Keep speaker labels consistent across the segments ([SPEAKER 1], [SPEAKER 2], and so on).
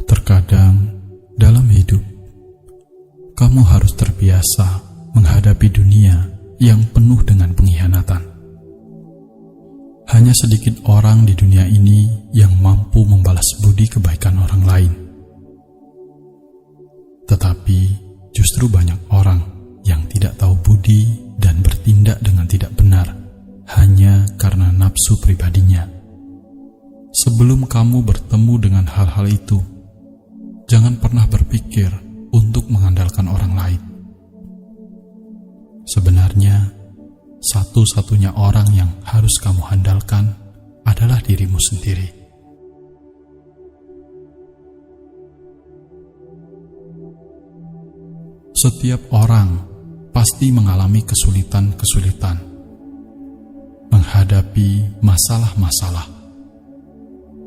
[SPEAKER 1] Terkadang dalam hidup, kamu harus terbiasa menghadapi dunia yang penuh dengan pengkhianatan. Hanya sedikit orang di dunia ini yang mampu membalas budi kebaikan orang lain. Tetapi justru banyak orang yang tidak tahu budi dan bertindak dengan tidak benar hanya karena nafsu pribadinya. Sebelum kamu bertemu dengan hal-hal itu, jangan pernah berpikir untuk mengandalkan orang lain. Sebenarnya, satu-satunya orang yang harus kamu andalkan adalah dirimu sendiri. Setiap orang pasti mengalami kesulitan-kesulitan, menghadapi masalah-masalah,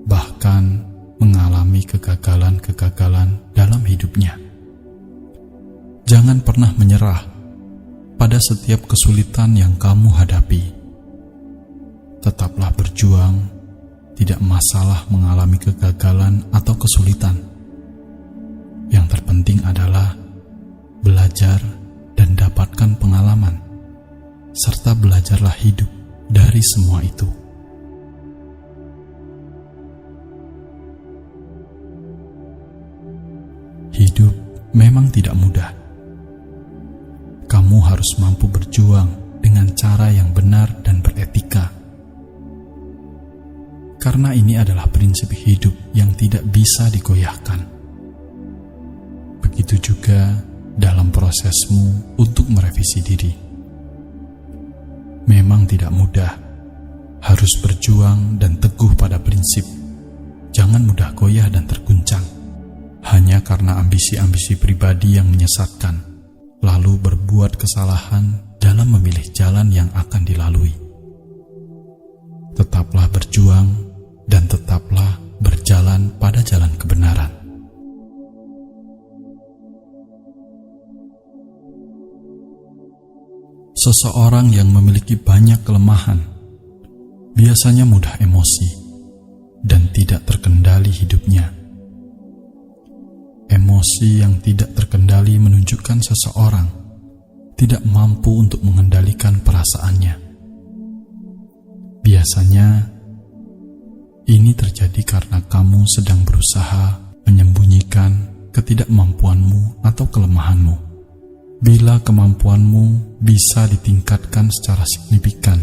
[SPEAKER 1] bahkan mengalami kegagalan-kegagalan dalam hidupnya. Jangan pernah menyerah pada setiap kesulitan yang kamu hadapi. Tetaplah berjuang, tidak masalah mengalami kegagalan atau kesulitan. Yang terpenting adalah belajar dan dapatkan pengalaman, serta belajarlah hidup dari semua itu. Hidup memang tidak mudah. Kamu harus mampu berjuang dengan cara yang benar dan beretika. Karena ini adalah prinsip hidup yang tidak bisa digoyahkan. Begitu juga dalam prosesmu untuk merevisi diri. Memang tidak mudah. Harus berjuang dan teguh pada prinsip. Jangan mudah goyah dan terguncang hanya karena ambisi-ambisi pribadi yang menyesatkan, lalu berbuat kesalahan dalam memilih jalan yang akan dilalui. Tetaplah berjuang dan tetaplah berjalan pada jalan kebenaran. Seseorang yang memiliki banyak kelemahan biasanya mudah emosi dan tidak terkendali hidupnya. Emosi yang tidak terkendali menunjukkan seseorang tidak mampu untuk mengendalikan perasaannya. Biasanya, ini terjadi karena kamu sedang berusaha menyembunyikan ketidakmampuanmu atau kelemahanmu. Bila kemampuanmu bisa ditingkatkan secara signifikan,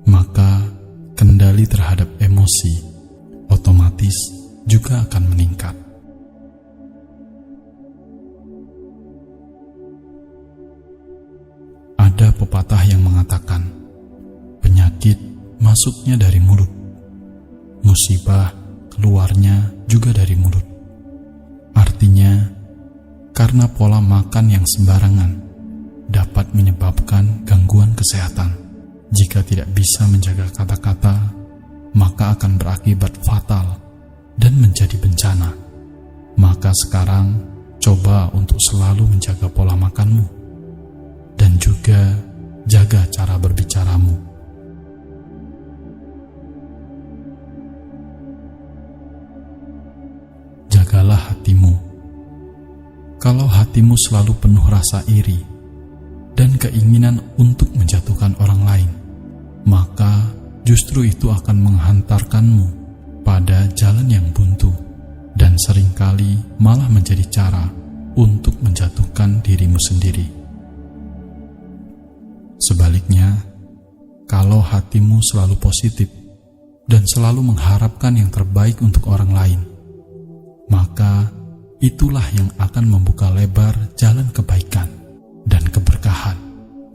[SPEAKER 1] maka kendali terhadap emosi otomatis juga akan meningkat. Ada pepatah yang mengatakan, penyakit masuknya dari mulut, musibah keluarnya juga dari mulut. Artinya, karena pola makan yang sembarangan dapat menyebabkan gangguan kesehatan. Jika tidak bisa menjaga kata-kata, maka akan berakibat fatal dan menjadi bencana. Maka sekarang, coba untuk selalu menjaga pola makanmu dan juga jaga cara berbicaramu. Jagalah hatimu. Kalau hatimu selalu penuh rasa iri dan keinginan untuk menjatuhkan orang lain, maka justru itu akan menghantarkanmu pada jalan yang buntu dan seringkali malah menjadi cara untuk menjatuhkan dirimu sendiri. Sebaliknya, kalau hatimu selalu positif dan selalu mengharapkan yang terbaik untuk orang lain, maka itulah yang akan membuka lebar jalan kebaikan dan keberkahan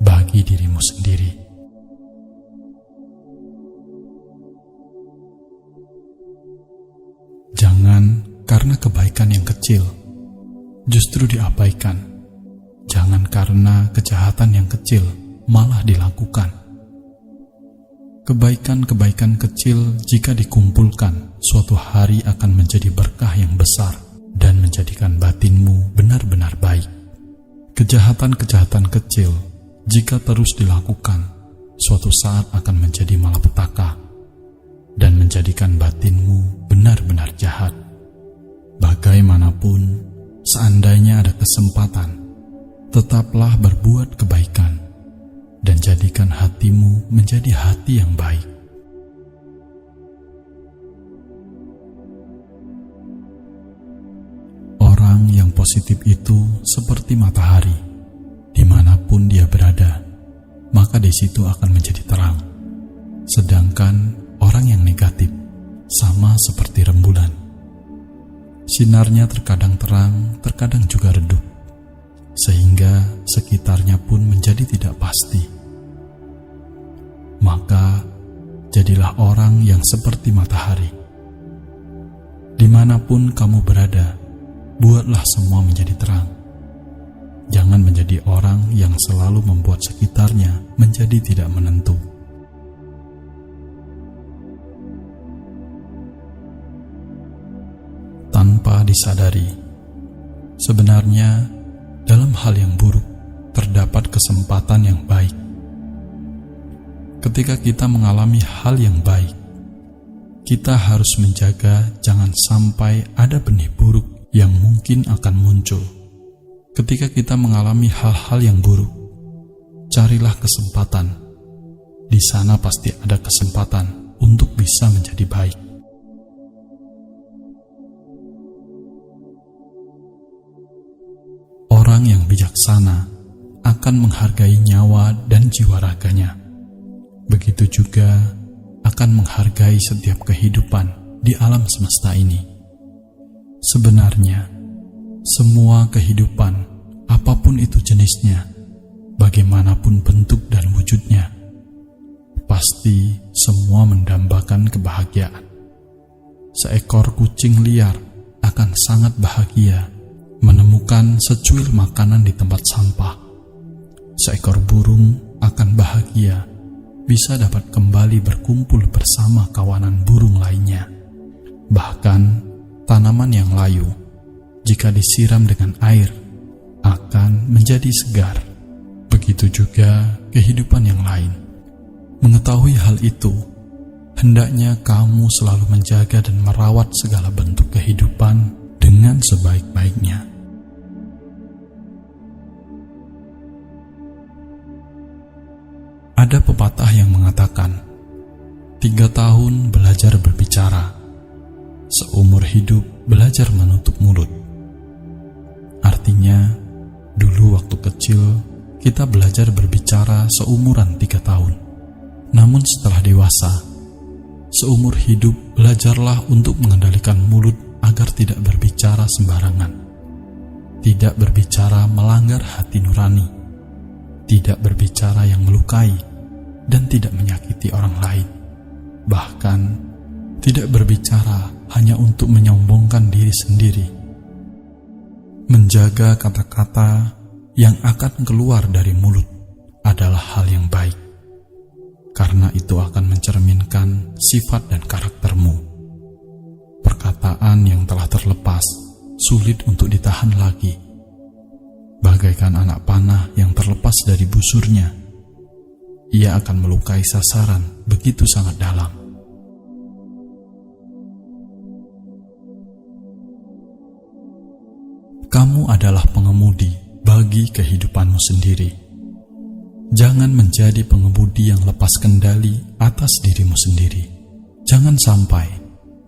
[SPEAKER 1] bagi dirimu sendiri. Jangan karena kebaikan yang kecil justru diabaikan. Jangan karena kejahatan yang kecil malah dilakukan. Kebaikan-kebaikan kecil jika dikumpulkan suatu hari akan menjadi berkah yang besar dan menjadikan batinmu benar-benar baik. Kejahatan-kejahatan kecil jika terus dilakukan suatu saat akan menjadi malapetaka menjadikan batinmu benar-benar jahat. Bagaimanapun, seandainya ada kesempatan, tetaplah berbuat kebaikan dan jadikan hatimu menjadi hati yang baik. Orang yang positif itu seperti matahari, dimanapun dia berada, maka di situ akan menjadi terang. Sedangkan orang yang negatif sama seperti rembulan. Sinarnya terkadang terang, terkadang juga redup, sehingga sekitarnya pun menjadi tidak pasti. Maka jadilah orang yang seperti matahari. Dimanapun kamu berada, buatlah semua menjadi terang. Jangan menjadi orang yang selalu membuat sekitarnya menjadi tidak menentu. Tanpa disadari, sebenarnya dalam hal yang buruk terdapat kesempatan yang baik. Ketika kita mengalami hal yang baik, kita harus menjaga jangan sampai ada benih buruk yang mungkin akan muncul. Ketika kita mengalami hal-hal yang buruk, carilah kesempatan. Di sana pasti ada kesempatan untuk bisa menjadi baik. Orang yang bijaksana akan menghargai nyawa dan jiwa raganya. Begitu juga akan menghargai setiap kehidupan di alam semesta ini. Sebenarnya, semua kehidupan, apapun itu jenisnya, bagaimanapun bentuk dan wujudnya, pasti semua mendambakan kebahagiaan. Seekor kucing liar akan sangat bahagia menemukan secuil makanan di tempat sampah. Seekor burung akan bahagia bisa dapat kembali berkumpul bersama kawanan burung lainnya. Bahkan tanaman yang layu, jika disiram dengan air, akan menjadi segar. Begitu juga kehidupan yang lain. Mengetahui hal itu, hendaknya kamu selalu menjaga dan merawat segala bentuk kehidupan dengan sebaik-baiknya. Ada pepatah yang mengatakan, 3 tahun belajar berbicara, seumur hidup belajar menutup mulut. Artinya, dulu waktu kecil kita belajar berbicara seumuran 3 tahun. Namun setelah dewasa, seumur hidup belajarlah untuk mengendalikan mulut agar tidak berbicara sembarangan, tidak berbicara melanggar hati nurani, tidak berbicara yang melukai, dan tidak menyakiti orang lain. Bahkan, tidak berbicara hanya untuk menyombongkan diri sendiri. Menjaga kata-kata yang akan keluar dari mulut adalah hal yang baik, karena itu akan mencerminkan sifat dan karaktermu. Perkataan yang telah terlepas sulit untuk ditahan lagi, bagaikan anak panah yang terlepas dari busurnya. Ia akan melukai sasaran begitu sangat dalam. Kamu adalah pengemudi bagi kehidupanmu sendiri. Jangan menjadi pengemudi yang lepas kendali atas dirimu sendiri. Jangan sampai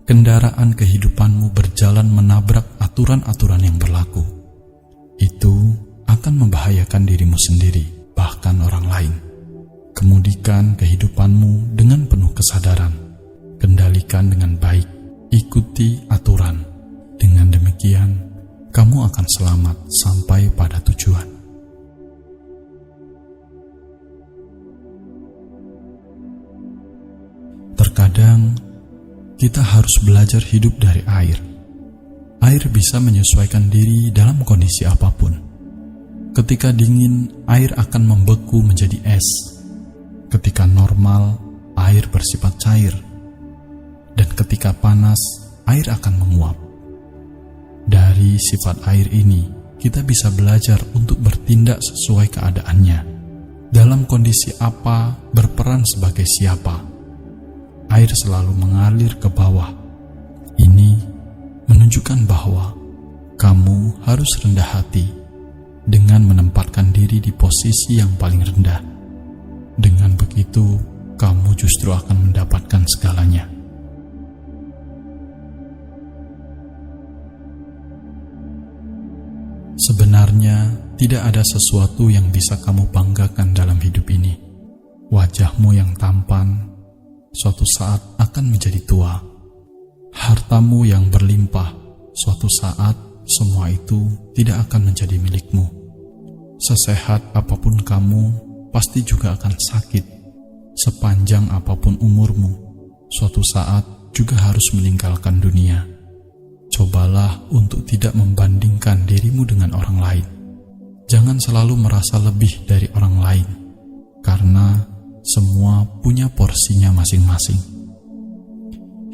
[SPEAKER 1] kendaraan kehidupanmu berjalan menabrak aturan-aturan yang berlaku. Itu akan membahayakan dirimu sendiri, bahkan orang lain. Kemudikan kehidupanmu dengan penuh kesadaran. Kendalikan dengan baik, ikuti aturan. Dengan demikian, kamu akan selamat sampai pada tujuan. Terkadang, kita harus belajar hidup dari air. Air bisa menyesuaikan diri dalam kondisi apapun. Ketika dingin, air akan membeku menjadi es. Ketika normal, air bersifat cair. Dan ketika panas, air akan menguap. Dari sifat air ini, kita bisa belajar untuk bertindak sesuai keadaannya. Dalam kondisi apa, berperan sebagai siapa. air selalu mengalir ke bawah. Ini menunjukkan bahwa kamu harus rendah hati dengan menempatkan diri di posisi yang paling rendah. Dengan begitu, kamu justru akan mendapatkan segalanya. Sebenarnya, tidak ada sesuatu yang bisa kamu banggakan dalam hidup ini. Wajahmu yang tampan suatu saat akan menjadi tua. Hartamu yang berlimpah suatu saat semua itu tidak akan menjadi milikmu. Sesehat apapun kamu, pasti juga akan sakit. Sepanjang apapun umurmu, suatu saat juga harus meninggalkan dunia. Cobalah untuk tidak membandingkan dirimu dengan orang lain. Jangan selalu merasa lebih dari orang lain, karena semua punya porsinya masing-masing.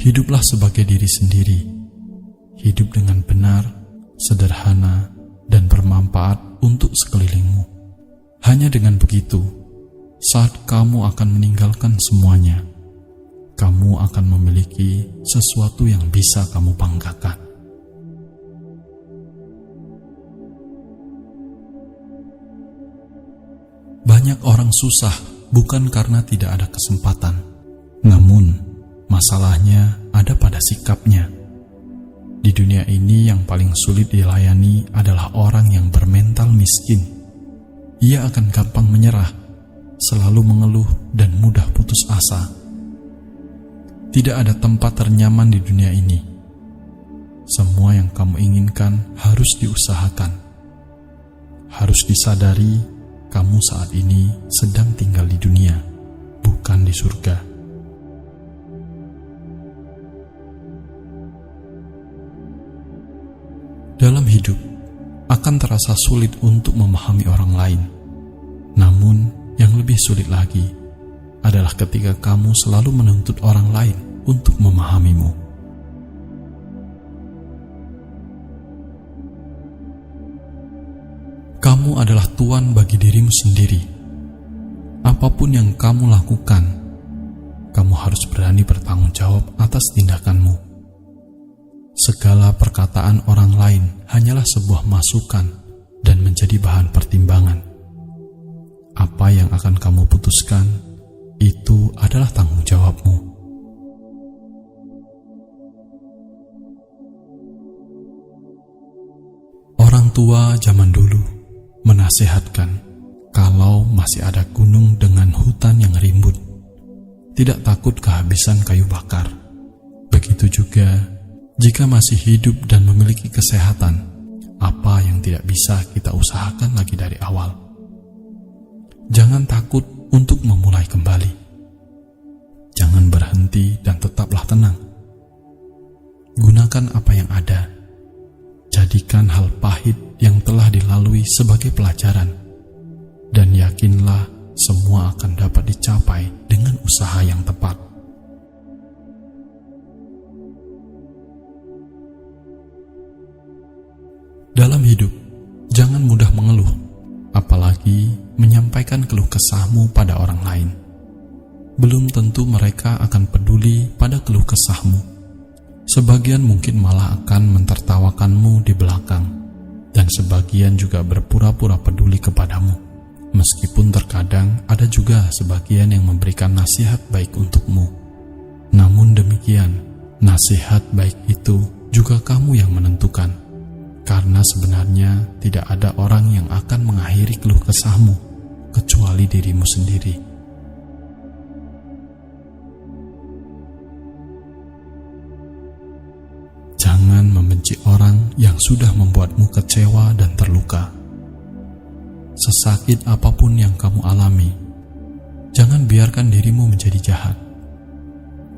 [SPEAKER 1] Hiduplah sebagai diri sendiri. Hidup dengan benar, sederhana, dan bermanfaat untuk sekelilingmu. Hanya dengan begitu, saat kamu akan meninggalkan semuanya, kamu akan memiliki sesuatu yang bisa kamu banggakan. Banyak orang susah bukan karena tidak ada kesempatan, namun masalahnya ada pada sikapnya. Di dunia ini yang paling sulit dilayani adalah orang yang bermental miskin. Ia akan gampang menyerah, selalu mengeluh dan mudah putus asa. Tidak ada tempat ternyaman di dunia ini. Semua yang kamu inginkan harus diusahakan. Harus disadari, kamu saat ini sedang tinggal di dunia, bukan di surga. Dalam hidup, akan terasa sulit untuk memahami orang lain. Namun, yang lebih sulit lagi adalah ketika kamu selalu menuntut orang lain untuk memahamimu. Kamu adalah tuan bagi dirimu sendiri. Apapun yang kamu lakukan, kamu harus berani bertanggung jawab atas tindakanmu. Segala perkataan orang lain hanyalah sebuah masukan dan menjadi bahan pertimbangan. Apa yang akan kamu putuskan, itu adalah tanggung jawabmu. Orang tua zaman dulu menasihatkan, kalau masih ada gunung dengan hutan yang rimbun, tidak takut kehabisan kayu bakar. Begitu juga jika masih hidup dan memiliki kesehatan, apa yang tidak bisa kita usahakan lagi dari awal. Jangan takut untuk memulai kembali. Jangan berhenti dan tetaplah tenang. Gunakan apa yang ada. Jadikan hal pahit yang telah dilalui sebagai pelajaran, dan yakinlah semua akan dapat dicapai dengan usaha yang tepat. Dalam hidup, jangan mudah mengeluh, apalagi menyampaikan keluh kesahmu pada orang lain. Belum tentu mereka akan peduli pada keluh kesahmu. Sebagian mungkin malah akan mentertawakanmu di belakang, dan sebagian juga berpura-pura peduli kepadamu. Meskipun terkadang ada juga sebagian yang memberikan nasihat baik untukmu. Namun demikian, nasihat baik itu juga kamu yang menentukan. Karena sebenarnya tidak ada orang yang akan mengakhiri keluh kesahmu, kecuali dirimu sendiri. Jangan membenci orang yang sudah membuatmu kecewa dan terluka. Sesakit apapun yang kamu alami, jangan biarkan dirimu menjadi jahat,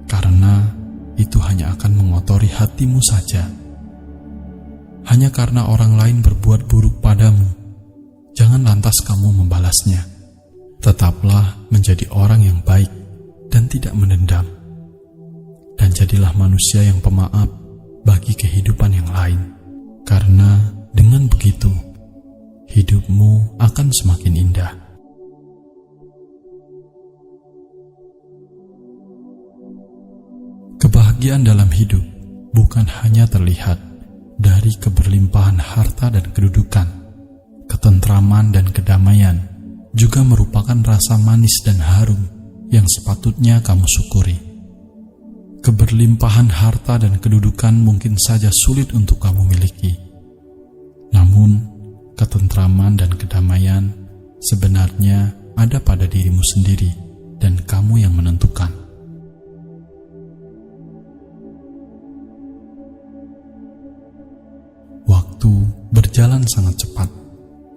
[SPEAKER 1] karena itu hanya akan mengotori hatimu saja. Hanya karena orang lain berbuat buruk padamu, jangan lantas kamu membalasnya. Tetaplah menjadi orang yang baik dan tidak menendam. Dan jadilah manusia yang pemaaf bagi kehidupan yang lain. Karena dengan begitu, hidupmu akan semakin indah. Kebahagiaan dalam hidup bukan hanya terlihat dari keberlimpahan harta dan kedudukan. Ketentraman dan kedamaian juga merupakan rasa manis dan harum yang sepatutnya kamu syukuri. Keberlimpahan harta dan kedudukan mungkin saja sulit untuk kamu miliki. Namun, ketentraman dan kedamaian sebenarnya ada pada dirimu sendiri dan kamu yang menentukan. Waktu berjalan sangat cepat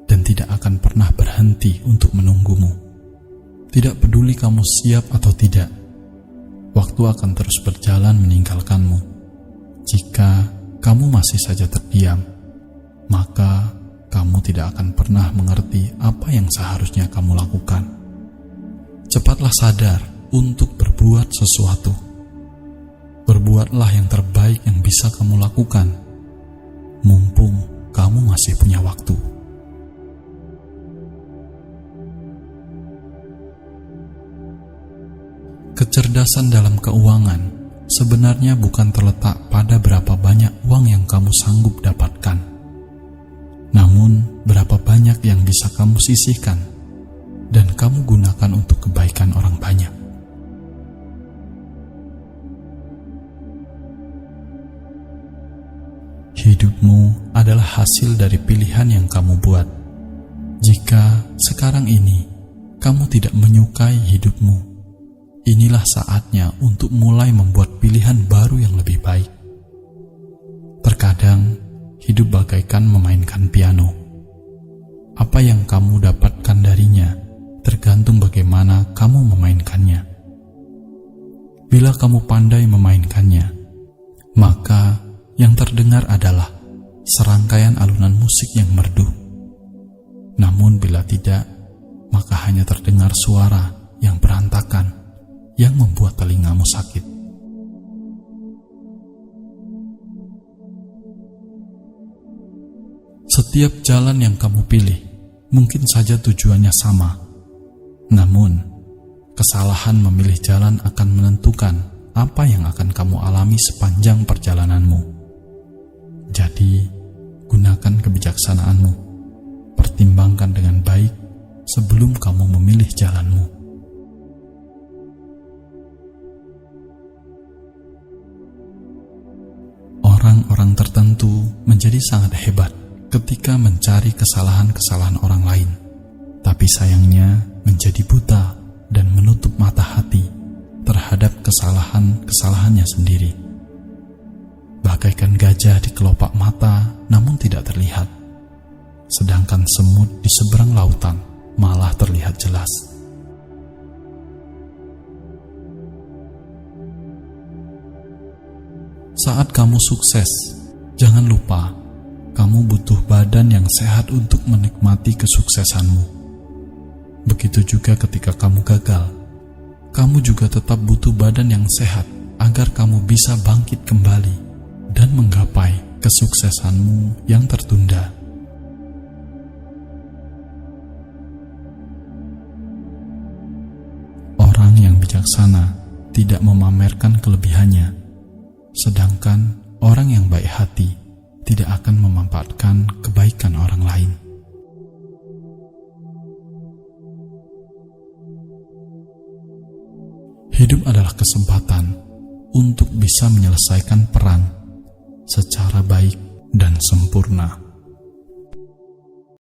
[SPEAKER 1] dan tidak akan pernah berhenti untuk menunggumu. Tidak peduli kamu siap atau tidak, waktu akan terus berjalan meninggalkanmu. Jika kamu masih saja terdiam, maka kamu tidak akan pernah mengerti apa yang seharusnya kamu lakukan. Cepatlah sadar untuk berbuat sesuatu. Berbuatlah yang terbaik yang bisa kamu lakukan, mumpung kamu masih punya waktu. Kecerdasan dalam keuangan sebenarnya bukan terletak pada berapa banyak uang yang kamu sanggup dapatkan, namun berapa banyak yang bisa kamu sisihkan dan kamu gunakan untuk kebaikan orang banyak. Hidupmu adalah hasil dari pilihan yang kamu buat. Jika sekarang ini kamu tidak menyukai hidupmu, inilah saatnya untuk mulai membuat pilihan baru yang lebih baik. Terkadang, hidup bagaikan memainkan piano. Apa yang kamu dapatkan darinya tergantung bagaimana kamu memainkannya. Bila kamu pandai memainkannya, maka yang terdengar adalah serangkaian alunan musik yang merdu. Namun bila tidak, maka hanya terdengar suara yang berantakan yang membuat telingamu sakit. Setiap jalan yang kamu pilih mungkin saja tujuannya sama, namun kesalahan memilih jalan akan menentukan apa yang akan kamu alami sepanjang perjalananmu. Jadi, gunakan kebijaksanaanmu, pertimbangkan dengan baik sebelum kamu memilih jalanmu. Orang-orang tertentu menjadi sangat hebat ketika mencari kesalahan-kesalahan orang lain, tapi sayangnya menjadi buta dan menutup mata hati terhadap kesalahan-kesalahannya sendiri. Bagaikan gajah di kelopak mata namun tidak terlihat, sedangkan semut di seberang lautan malah terlihat jelas. Saat kamu sukses, jangan lupa kamu butuh badan yang sehat untuk menikmati kesuksesanmu. Begitu juga ketika kamu gagal, kamu juga tetap butuh badan yang sehat agar kamu bisa bangkit kembali dan menggapai kesuksesanmu yang tertunda. Orang yang bijaksana tidak memamerkan kelebihannya, sedangkan orang yang baik hati tidak akan memanfaatkan kebaikan orang lain. Hidup adalah kesempatan untuk bisa menyelesaikan peran secara baik dan sempurna.